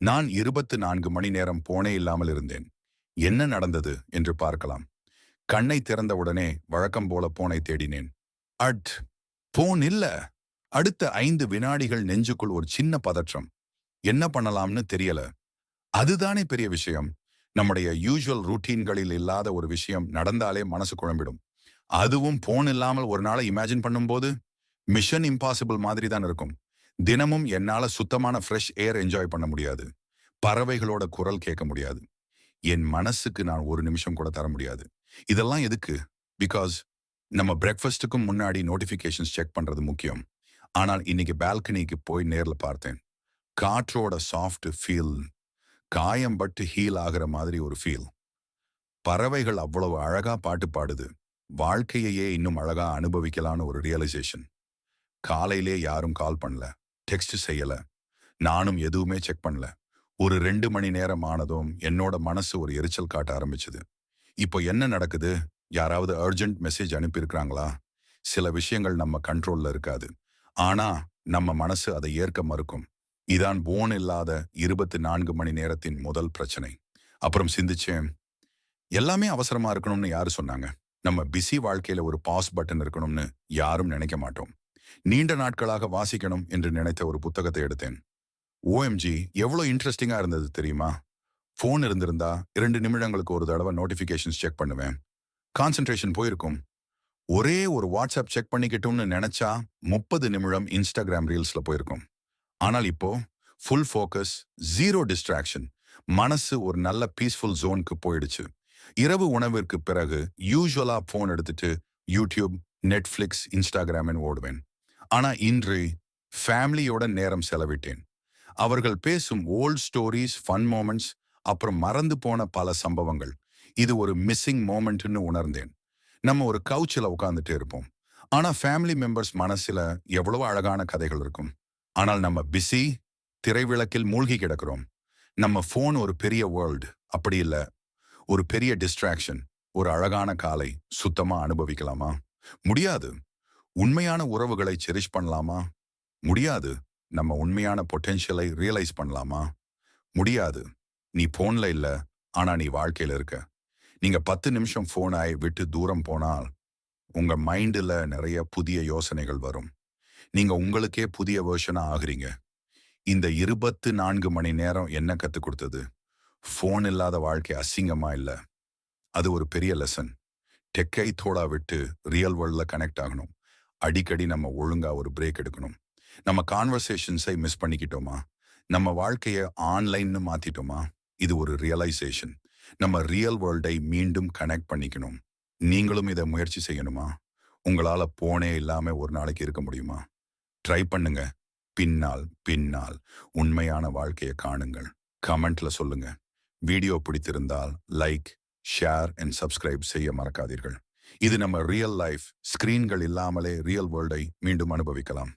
நான் 24 மணி நேரம் போனே இல்லாமல் இருந்தேன். என்ன நடந்தது என்று பார்க்கலாம். கண்ணை திறந்தவுடனே வழக்கம் போல போனை தேடினேன். அட் போன் இல்ல. அடுத்த 5 வினாடிகள் நெஞ்சுக்குள் ஒரு சின்ன பதற்றம். என்ன பண்ணலாம்னு தெரியல. அதுதானே பெரிய விஷயம். நம்முடைய யூசுவல் ரூட்டீன்களில் இல்லாத ஒரு விஷயம் நடந்தாலே மனசு குழம்பிடும். அதுவும் போன் இல்லாமல் ஒரு நாளை இமேஜின் பண்ணும்போது மிஷன் இம்பாசிபிள் மாதிரி தான் இருக்கும். தினமும் என்னால சுத்தமான ஃப்ரெஷ் ஏர் என்ஜாய் பண்ண முடியாது. பறவைகளோட குரல் கேட்க முடியாது. என் மனசுக்கு நான் ஒரு நிமிஷம் கூட தர முடியாது. இதெல்லாம் எதுக்கு? பிகாஸ் நம்ம பிரேக்ஃபாஸ்ட்டுக்கும் முன்னாடி நோட்டிஃபிகேஷன்ஸ் செக் பண்றது முக்கியம். ஆனால் இன்னைக்கு பால்கனிக்கு போய் நேர்ல பார்த்தேன். காற்றோட சாஃப்ட் ஃபீல், காயம் பட்டு ஹீல் ஆகிற மாதிரி ஒரு ஃபீல். பறவைகள் அவ்வளவு அழகா பாட்டு பாடுது. வாழ்க்கையையே இன்னும் அழகா அனுபவிக்கலான்னு ஒரு ரியலைசேஷன். காலையிலே யாரும் கால் பண்ணல, டெக்ஸ்ட் செய்யல, நானும் எதுவுமே செக் பண்ணல. ஒரு 2 மணி நேரம் ஆனதும் என்னோட மனசு ஒரு எரிச்சல் காட்ட ஆரம்பிச்சது. இப்போ என்ன நடக்குது? யாராவது அர்ஜென்ட் மெசேஜ் அனுப்பியிருக்கிறாங்களா? சில விஷயங்கள் நம்ம கண்ட்ரோல்ல இருக்காது. ஆனா நம்ம மனசு அதை ஏற்க மறுக்கும். இதான் போன் இல்லாத 24 மணி நேரத்தின் முதல் பிரச்சனை. அப்புறம் சிந்திச்சேன், எல்லாமே அவசரமா இருக்கணும்னு யாரு சொன்னாங்க? நம்ம பிஸி வாழ்க்கையில ஒரு பாஸ் பட்டன் இருக்கணும்னு யாரும் நினைக்க மாட்டோம். நீண்ட நாட்களாக வாசிக்கணும் என்று நினைத்த ஒரு புத்தகத்தை எடுத்தேன். ஓஎம்ஜி, எவ்வளவு இன்ட்ரெஸ்டிங்கா இருந்தது தெரியுமா? ஃபோன் இருந்திருந்தா 2 நிமிடங்களுக்கு ஒரு தடவை நோட்டிஃபிகேஷன்ஸ் செக் பண்ணுவேன். கான்சென்ட்ரேஷன் போயிருக்கும். ஒரே ஒரு வாட்ஸ்அப் செக் பண்ணிக்கிட்டோம்னு நினைச்சா 30 நிமிடம் இன்ஸ்டாகிராம் ரீல்ஸ்ல போயிருக்கும். ஆனால் இப்போ ஃபுல் ஃபோக்கஸ், ஜீரோ டிஸ்ட்ராக்ஷன். மனசு ஒரு நல்ல பீஸ்ஃபுல் ஜோனுக்கு போயிடுச்சு. இரவு உணவிற்கு பிறகு யூசுவலா ஃபோன் எடுத்துட்டு யூடியூப், நெட்ஃபிளிக்ஸ், இன்ஸ்டாகிராம்னு ஓடுவேன். ஆனா இன்று ஃபேமிலியோட நேரம் செலவிட்டேன். அவர்கள் பேசும் ஓல்ட் ஸ்டோரிஸ், ஃபன் மோமெண்ட்ஸ், அப்புறம் மறந்து போன பல சம்பவங்கள். இது ஒரு மிஸ்ஸிங் மோமெண்ட்னு உணர்ந்தேன். நம்ம ஒரு கவுச்சில் உட்கார்ந்துட்டு இருப்போம். ஆனா ஃபேமிலி மெம்பர்ஸ் மனசுல எவ்வளவு அழகான கதைகள் இருக்கும். ஆனால் நம்ம பிஸி திரைவிளக்கில் மூழ்கி கிடக்கிறோம். நம்ம ஃபோன் ஒரு பெரிய வேர்ல்டு. அப்படி இல்ல, ஒரு பெரிய டிஸ்ட்ராக்ஷன். ஒரு அழகான காலை சுத்தமா அனுபவிக்கலாமா? முடியாது. உண்மையான உறவுகளை செரிஷ் பண்ணலாமா? முடியாது. நம்ம உண்மையான பொட்டென்ஷியலை ரியலைஸ் பண்ணலாமா? முடியாது. நீ போன்ல இல்ல, ஆனா நீ வாழ்க்கையில இருக்க. நீங்க 10 நிமிஷம் போனை விட்டு தூரம் போனால் உங்க மைண்ட்ல நிறைய புதிய யோசனைகள் வரும். நீங்க உங்களுக்கே புதிய வெர்ஷனா ஆகுறீங்க. இந்த 24 மணி நேரம் என்ன கத்து கொடுத்தது? போன் இல்லாத வாழ்க்கை அசிங்கமா இல்ல. அது ஒரு பெரிய லெசன். டெக்கை தோடா விட்டு ரியல் வேர்ல்ட்ல கனெக்ட் ஆகணும். அடிக்கடி நம்ம ஒழுங்கா ஒரு பிரேக் எடுக்கணும். நம்ம கான்வர்சேஷன்ஸை மிஸ் பண்ணிக்கிட்டோமா? நம்ம வாழ்க்கையை ஆன்லைன்னு மாத்திட்டோமா? இது ஒரு ரியலைசேஷன். நம்ம ரியல் வேர்ல்டை மீண்டும் கனெக்ட் பண்ணிக்கணும். நீங்களும் இதை முயற்சி செய்யணுமா? உங்களால போனே இல்லாம ஒரு நாளைக்கு இருக்க முடியுமா? ட்ரை பண்ணுங்க. பின்னால் பின்னால் உண்மையான வாழ்க்கையை காணுங்கள். கமெண்ட்ல சொல்லுங்க. வீடியோ பிடித்திருந்தால் லைக், ஷேர் அண்ட் சப்ஸ்கிரைப் செய்ய மறக்காதீர்கள். இது நம்ம ரியல் லைஃப். ஸ்கிரீன்கள் இல்லாமலே ரியல் வேர்ல்டை மீண்டும் அனுபவிக்கலாம்.